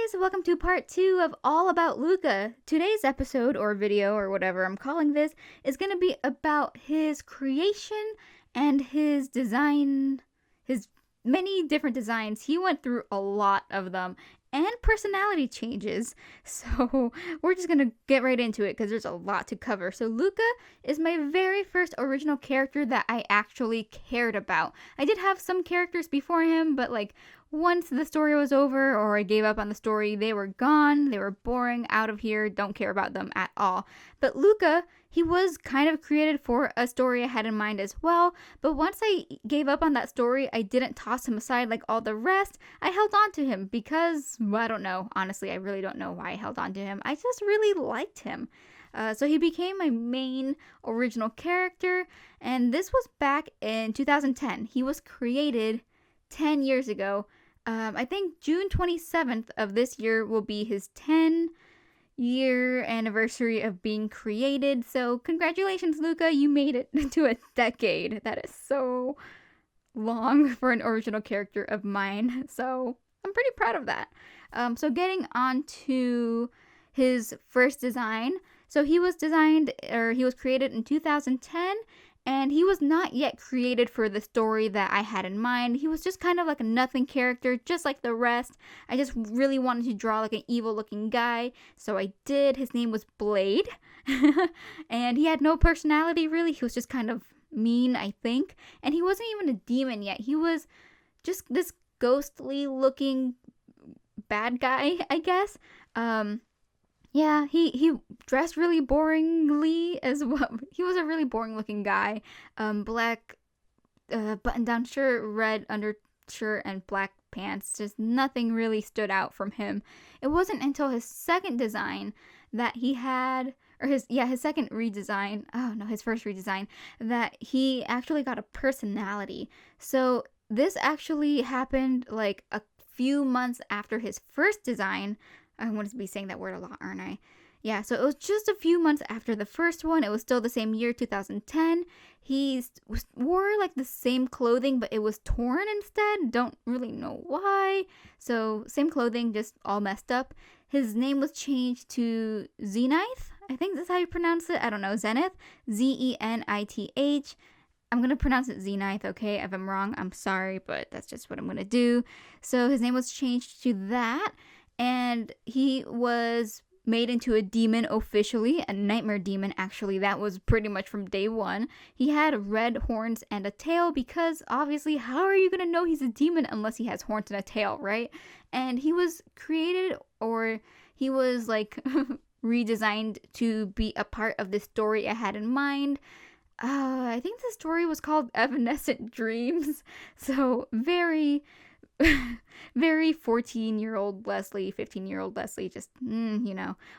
guys, welcome to part 2 of All About Luca. Today's episode, or video, or whatever I'm calling this, is going to be about his creation and his design, his many different designs. He went through a lot of them, and personality changes. So we're just going to get right into it because there's a lot to cover. So Luca is my very first original character that I actually cared about. I did have some characters before him, but once the story was over or I gave up on the story, they were gone, they were boring, out of here, don't care about them at all. But Luca, he was kind of created for a story I had in mind as well, but once I gave up on that story, I didn't toss him aside like all the rest. I held on to him because, well, I don't know, honestly, I really don't know why I held on to him. I just really liked him. So he became my main original character, and this was back in 2010. He was created 10 years ago. I think June 27th of this year will be his 10-year anniversary of being created. So congratulations, Luca. You made it to a decade. That is so long for an original character of mine. So I'm pretty proud of that. So getting on to his first design. So he was created in 2010. And he was not yet created for the story that I had in mind. He was just kind of like a nothing character, just like the rest. I just really wanted to draw like an evil looking guy. So I did. His name was Blade. And he had no personality really. He was just kind of mean, I think. And he wasn't even a demon yet. He was just this ghostly looking bad guy, I guess. Yeah, he dressed really boringly as well. He was a really boring looking guy. Black button-down shirt, red undershirt, and black pants. Just nothing really stood out from him. It wasn't until his second design that he had, or his second redesign, his first redesign, that he actually got a personality. So this actually happened like a few months after his first design. I want to be saying that word a lot, aren't I? Yeah, so it was just a few months after the first one. It was still the same year, 2010. He wore like the same clothing, but it was torn instead. Don't really know why. So same clothing, just all messed up. His name was changed to Zenith. I think that's how you pronounce it. I don't know. Zenith. Zenith. I'm going to pronounce it Zenith, okay? If I'm wrong, I'm sorry, but that's just what I'm going to do. So his name was changed to that. And he was made into a demon officially, a nightmare demon actually. That was pretty much from day one. He had red horns and a tail because obviously how are you going to know he's a demon unless he has horns and a tail, right? And he was created, or he was like redesigned to be a part of the story I had in mind. I think the story was called Evanescent Dreams. So very 14-year-old Leslie, 15-year-old Leslie, just,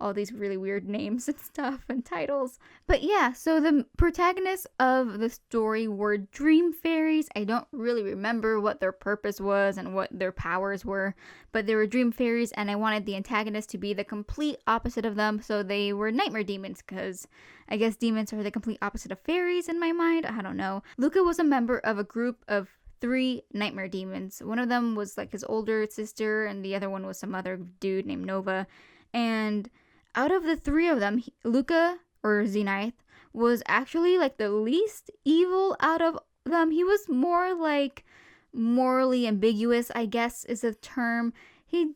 all these really weird names and stuff and titles. But yeah, so the protagonists of the story were dream fairies. I don't really remember what their purpose was and what their powers were, but they were dream fairies, and I wanted the antagonist to be the complete opposite of them, so they were nightmare demons, because I guess demons are the complete opposite of fairies in my mind. I don't know. Luca was a member of a group of 3 nightmare demons. One of them was like his older sister, and the other one was some other dude named Nova. And out of the 3 of them, Luca, or Zenith, was actually like the least evil out of them. He was more like morally ambiguous, I guess is the term. He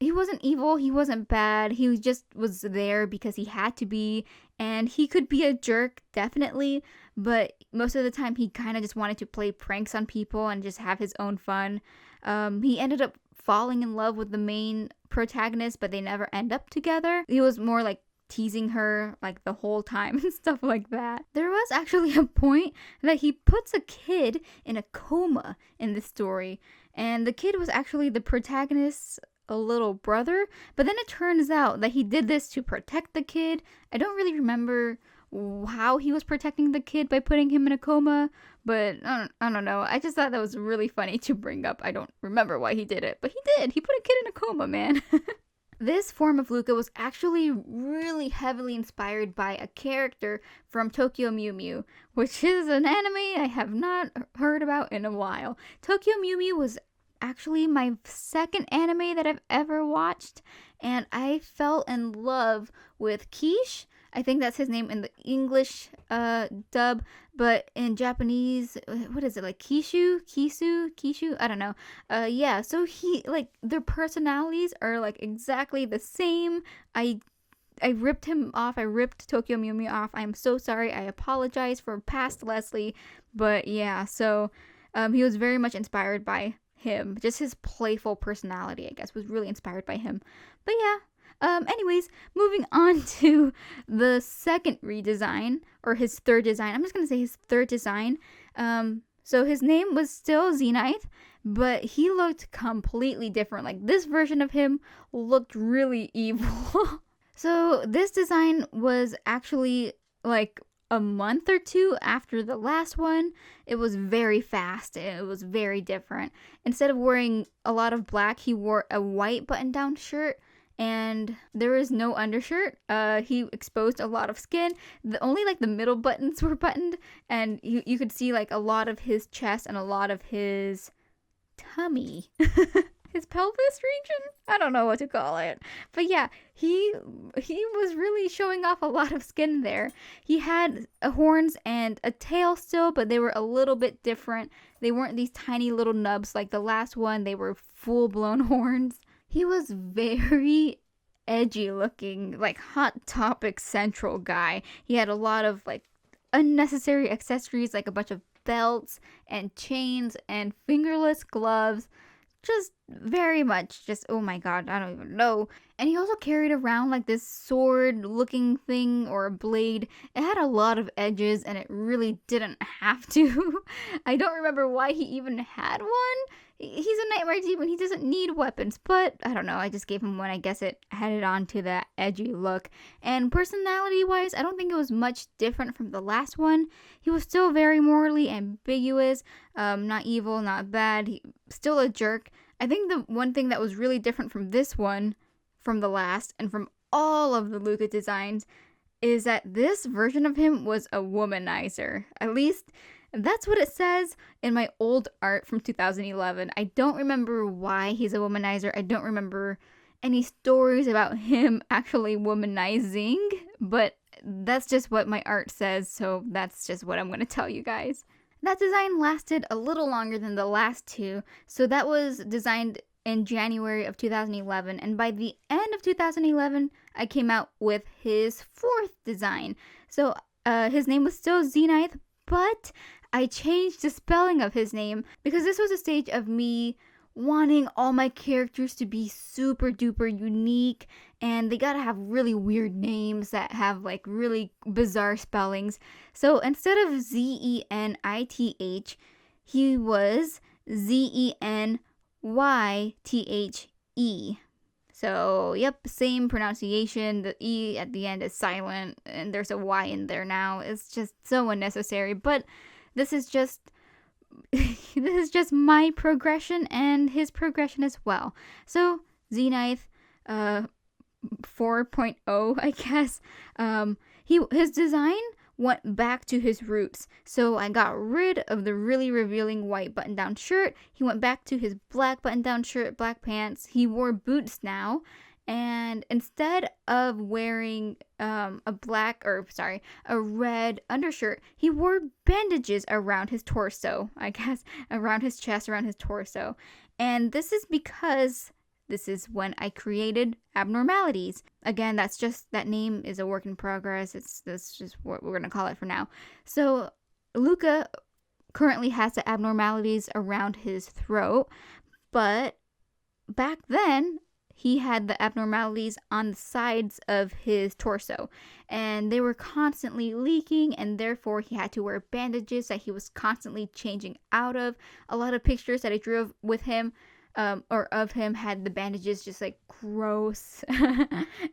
wasn't evil, he wasn't bad, he just was there because he had to be, and he could be a jerk, definitely, but most of the time he kind of just wanted to play pranks on people and just have his own fun. He ended up falling in love with the main protagonist, but they never end up together. He was more like teasing her like the whole time and stuff like that. There was actually a point that he puts a kid in a coma in the story, and the kid was actually the protagonist's a little brother, but then it turns out that he did this to protect the kid. I don't really remember how he was protecting the kid by putting him in a coma, but I don't know. I just thought that was really funny to bring up. I don't remember why he did it, but he did. He put a kid in a coma, man. This form of Luca was actually really heavily inspired by a character from Tokyo Mew Mew, which is an anime I have not heard about in a while. Tokyo Mew Mew was actually my second anime that I've ever watched, and I fell in love with Quiche. I think that's his name in the English dub, but in Japanese, what is it, like Kishu? I don't know. Yeah, so he, like, their personalities are like exactly the same. I ripped him off. I ripped Tokyo Mew Mew off. I'm so sorry. I apologize for past Leslie. But yeah, so he was very much inspired by him. Just his playful personality, I guess, was really inspired by him. But yeah. Anyways, moving on to the second redesign, or his third design. I'm just gonna say his third design. So his name was still Zenith, but he looked completely different. Like, this version of him looked really evil. So this design was actually like a month or two after the last one. It was very fast. It was very different. Instead of wearing a lot of black, he wore a white button-down shirt, and there was no undershirt. He exposed a lot of skin. Only like the middle buttons were buttoned, and you could see like a lot of his chest and a lot of his tummy. His pelvis region? I don't know what to call it. But yeah, he was really showing off a lot of skin there. He had horns and a tail still, but they were a little bit different. They weren't these tiny little nubs like the last one. They were full-blown horns. He was very edgy looking, like Hot Topic Central guy. He had a lot of like unnecessary accessories, like a bunch of belts and chains and fingerless gloves. Just very much just, oh my god, I don't even know. And he also carried around like this sword looking thing, or a blade. It had a lot of edges and it really didn't have to. I don't remember why he even had one. He's a Nightmare Demon, he doesn't need weapons, but I don't know, I just gave him one. I guess it added on to that edgy look. And personality wise, I don't think it was much different from the last one. He was still very morally ambiguous, not evil, not bad, still a jerk. I think the one thing that was really different from this one, from the last, and from all of the Luca designs, is that this version of him was a womanizer. At least that's what it says in my old art from 2011. I don't remember why he's a womanizer. I don't remember any stories about him actually womanizing, but that's just what my art says, so that's just what I'm going to tell you guys. That design lasted a little longer than the last two, so that was designed in January of 2011, and by the end of 2011, I came out with his fourth design. So his name was still Zenith, but I changed the spelling of his name because this was a stage of me wanting all my characters to be super duper unique, and they gotta have really weird names that have like really bizarre spellings. So instead of Zenith, he was Zenythe. So yep, same pronunciation. The E at the end is silent, and there's a Y in there now. It's just so unnecessary, but this is just my progression and his progression as well. So Zenith 4.0, I guess. His design went back to his roots. So I got rid of the really revealing white button-down shirt. He went back to his black button-down shirt, black pants. He wore boots now. And instead of wearing a red undershirt, he wore bandages around his torso, I guess, around his chest, around his torso. And this is because this is when I created Abnormalities. Again, that name is a work in progress. That's just what we're going to call it for now. So Luca currently has the abnormalities around his throat, but back then, he had the abnormalities on the sides of his torso, and they were constantly leaking, and therefore he had to wear bandages that he was constantly changing out of. A lot of pictures that I drew with him or of him had the bandages just like gross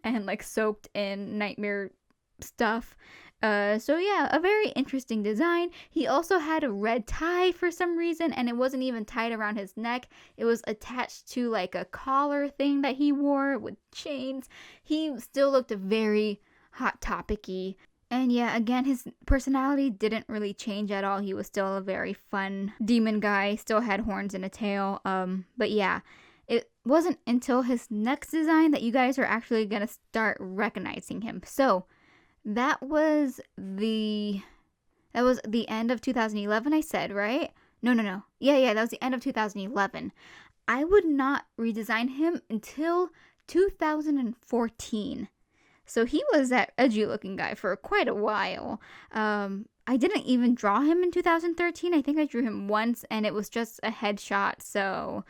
and like soaked in nightmare stuff. So yeah, a very interesting design. He also had a red tie for some reason, and it wasn't even tied around his neck. It was attached to like a collar thing that he wore with chains. He still looked very Hot Topic-y. And yeah, again, his personality didn't really change at all. He was still a very fun demon guy, still had horns and a tail. But yeah, it wasn't until his next design that you guys are actually gonna start recognizing him. So that was the end of 2011, I said, right? No. Yeah, that was the end of 2011. I would not redesign him until 2014. So he was that edgy looking guy for quite a while. I didn't even draw him in 2013. I think I drew him once and it was just a headshot. So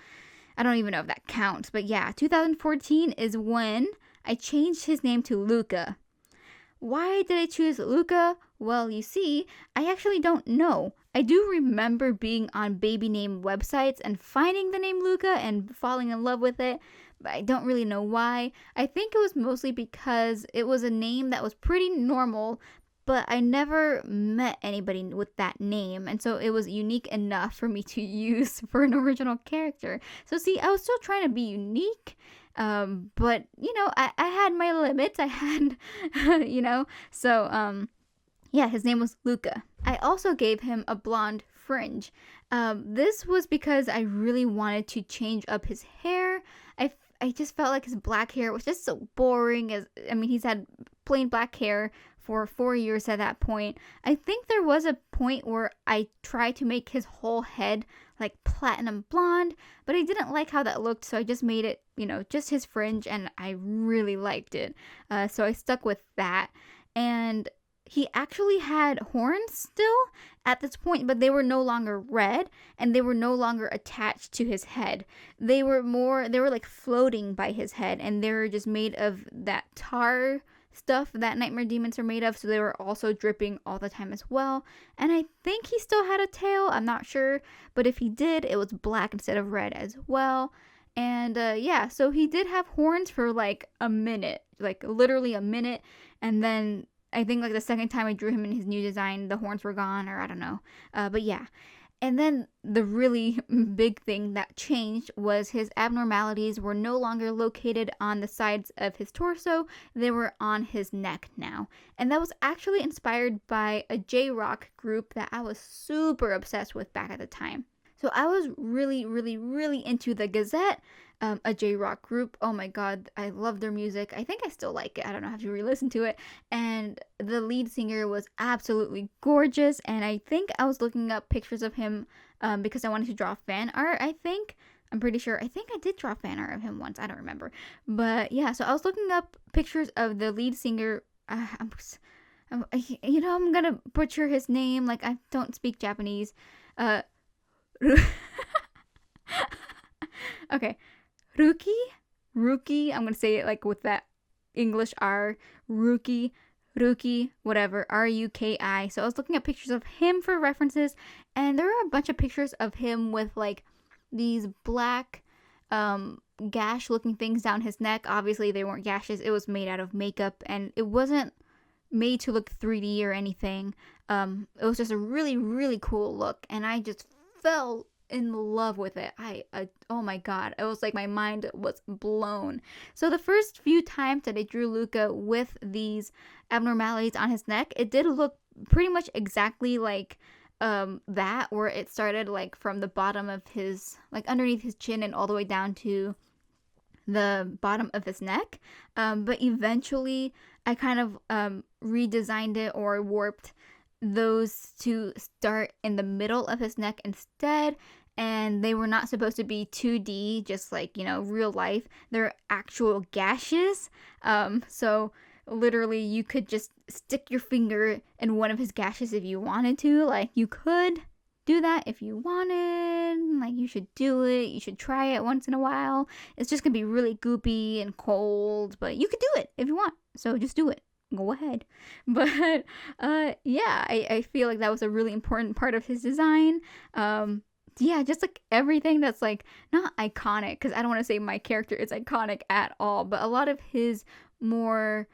I don't even know if that counts. But yeah, 2014 is when I changed his name to Luca. Why did I choose Luca? Well, you see, I actually don't know. I do remember being on baby name websites and finding the name Luca and falling in love with it, but I don't really know why. I think it was mostly because it was a name that was pretty normal, but I never met anybody with that name, and so it was unique enough for me to use for an original character. So see, I was still trying to be unique, but I had my limits. I had, yeah, his name was Luca. I also gave him a blonde fringe. This was because I really wanted to change up his hair. I just felt like his black hair was just so boring. He's had plain black hair for 4 years at that point. I think there was a point where I tried to make his whole head like platinum blonde, but I didn't like how that looked, so I just made it, just his fringe, and I really liked it. So I stuck with that. And he actually had horns still at this point, but they were no longer red and they were no longer attached to his head. They were like floating by his head, and they were just made of that tar stuff that nightmare demons are made of, so they were also dripping all the time as well. And I think he still had a tail, I'm not sure, but if he did, it was black instead of red as well. And yeah, so he did have horns for like a minute, like literally a minute, and then I think like the second time I drew him in his new design, the horns were gone, or I don't know. But yeah. And then the really big thing that changed was his abnormalities were no longer located on the sides of his torso. They were on his neck now. And that was actually inspired by a J-rock group that I was super obsessed with back at the time. So I was really, really, really into the Gazette, a J-rock group. Oh my god, I love their music. I think I still like it. I don't know, I have to re-listen to it. And the lead singer was absolutely gorgeous, and I think I was looking up pictures of him because I wanted to draw fan art, I think. I'm pretty sure. I think I did draw fan art of him once. I don't remember. But yeah, so I was looking up pictures of the lead singer. I'm gonna butcher his name. Like, I don't speak Japanese. Okay, Ruki. I'm gonna say it like with that English R. Ruki, whatever. Ruki. So I was looking at pictures of him for references, and there are a bunch of pictures of him with like these black gash looking things down his neck. Obviously they weren't gashes, it was made out of makeup, and it wasn't made to look 3D or anything. It was just a really, really cool look, and I just fell in love with it. Oh my god, it was like my mind was blown. So the first few times that I drew Luca with these abnormalities on his neck, it did look pretty much exactly like that, where it started like from the bottom of his, like underneath his chin and all the way down to the bottom of his neck. But eventually I kind of redesigned it or warped those to start in the middle of his neck instead, and they were not supposed to be 2D, just like, real life. They're actual gashes. So literally you could just stick your finger in one of his gashes if you wanted to. Like, you could do that if you wanted. Like, you should do it. You should try it once in a while. It's just gonna be really goopy and cold, but you could do it if you want. So just do it. Go ahead. But yeah, I feel like that was a really important part of his design. Yeah, just like everything that's like not iconic, because I don't want to say my character is iconic at all, but a lot of his more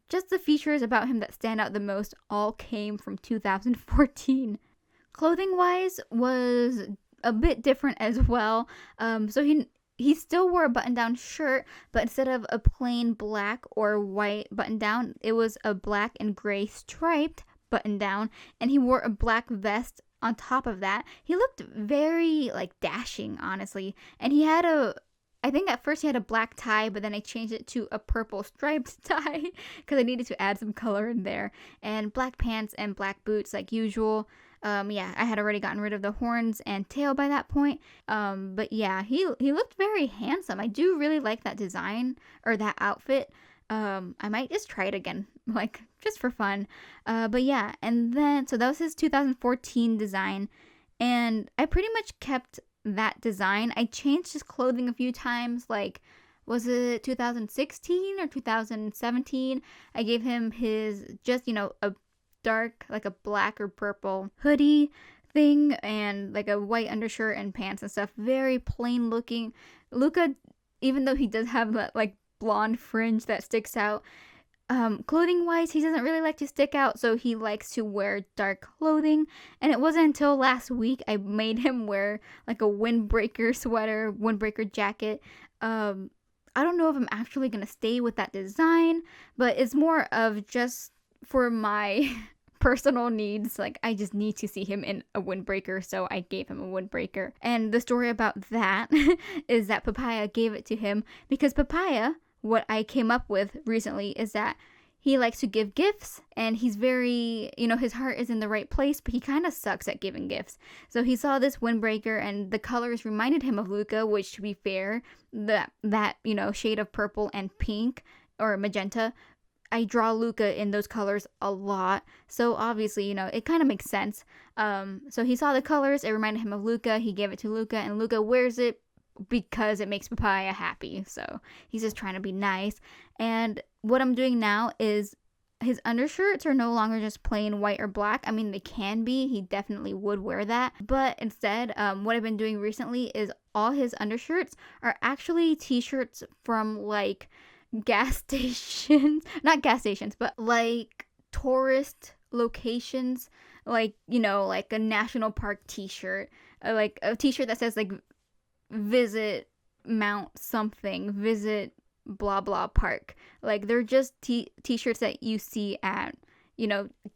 just the features about him that stand out the most all came from 2014. Clothing wise was a bit different as well. So he still wore a button-down shirt, but instead of a plain black or white button-down, it was a black and gray striped button-down, and he wore a black vest on top of that. He looked very, like, dashing, honestly, and he had I think at first he had a black tie, but then I changed it to a purple striped tie because I needed to add some color in there, and black pants and black boots like usual. Yeah, I had already gotten rid of the horns and tail by that point. But yeah, he looked very handsome. I do really like that design or that outfit. I might just try it again, like just for fun. But yeah, and then so that was his 2014 design, and I pretty much kept that design. I changed his clothing a few times, like was it 2016 or 2017? I gave him his just, a dark, like a black or purple hoodie thing and like a white undershirt and pants and stuff. Very plain looking. Luca, even though he does have that like blonde fringe that sticks out, clothing wise, he doesn't really like to stick out, so he likes to wear dark clothing. And it wasn't until last week I made him wear like a windbreaker sweater, windbreaker jacket. I don't know if I'm actually gonna stay with that design, but it's more of just for my personal needs. Like, I just need to see him in a windbreaker, so I gave him a windbreaker. And the story about that is that Papaya gave it to him because Papaya, what I came up with recently is that he likes to give gifts, and he's very, his heart is in the right place, but he kind of sucks at giving gifts. So he saw this windbreaker, and the colors reminded him of Luca, which, to be fair, that shade of purple and pink or magenta, I draw Luca in those colors a lot. So obviously, it kind of makes sense. So he saw the colors, it reminded him of Luca, he gave it to Luca, and Luca wears it because it makes Papaya happy. So he's just trying to be nice. And what I'm doing now is his undershirts are no longer just plain white or black. I mean, they can be. He definitely would wear that. But instead, what I've been doing recently is all his undershirts are actually t-shirts from like gas stations. Not gas stations, but like tourist locations. Like, like a national park t-shirt. Like a t-shirt that says like visit Mount something, visit blah blah park. Like they're just t-shirts that you see at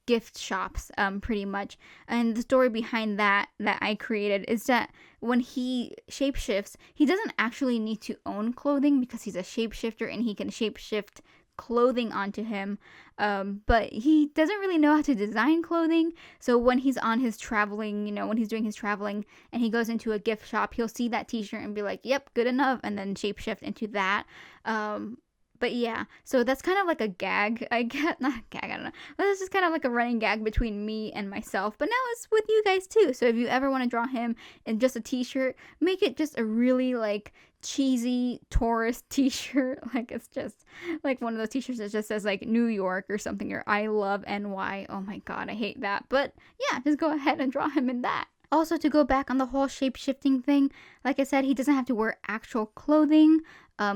gift shops, pretty much. And the story behind that I created is that when he shapeshifts, he doesn't actually need to own clothing because he's a shapeshifter and he can shapeshift clothing onto him, but he doesn't really know how to design clothing. So when he's on his traveling, when he's doing his traveling and he goes into a gift shop, he'll see that t-shirt and be like, yep, good enough, and then shapeshift into that. But yeah, so that's kind of like a gag, I get, not a gag, I don't know. But it's just kind of like a running gag between me and myself. But now it's with you guys too. So if you ever want to draw him in just a t-shirt, make it just a really like cheesy tourist t-shirt. Like it's just like one of those t-shirts that just says like New York or something, or I love NY. Oh my god, I hate that. But yeah, just go ahead and draw him in that. Also, to go back on the whole shape-shifting thing, like I said, he doesn't have to wear actual clothing.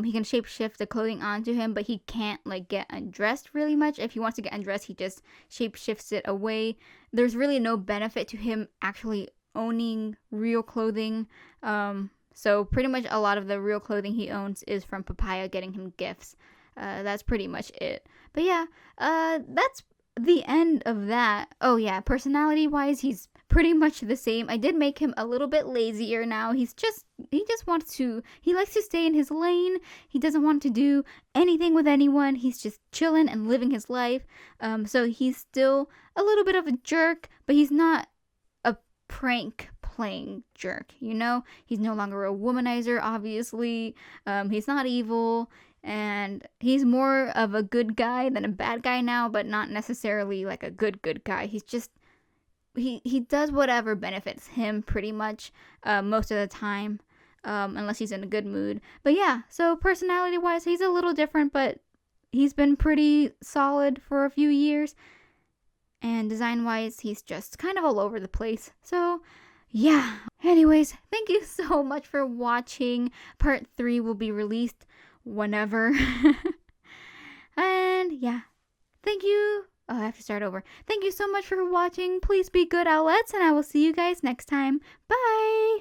He can shape-shift the clothing onto him, but he can't like get undressed really much. If he wants to get undressed, he just shape-shifts it away. There's really no benefit to him actually owning real clothing. So pretty much a lot of the real clothing he owns is from Papaya getting him gifts. That's pretty much it. But yeah, that's the end of that. Oh yeah, personality-wise, he's pretty much the same. I did make him a little bit lazier now. He likes to stay in his lane. He doesn't want to do anything with anyone. He's just chilling and living his life. So he's still a little bit of a jerk, but he's not a prank playing jerk, He's no longer a womanizer, obviously. He's not evil. And he's more of a good guy than a bad guy now, but not necessarily like a good guy. He's just, he does whatever benefits him pretty much, most of the time, unless he's in a good mood. But yeah, so personality wise, he's a little different, but he's been pretty solid for a few years. And design wise, he's just kind of all over the place. So yeah, anyways, thank you so much for watching. Part 3 will be released whenever. And yeah, thank you. Oh, I have to start over. Thank you so much for watching. Please be good, outlets, and I will see you guys next time. Bye.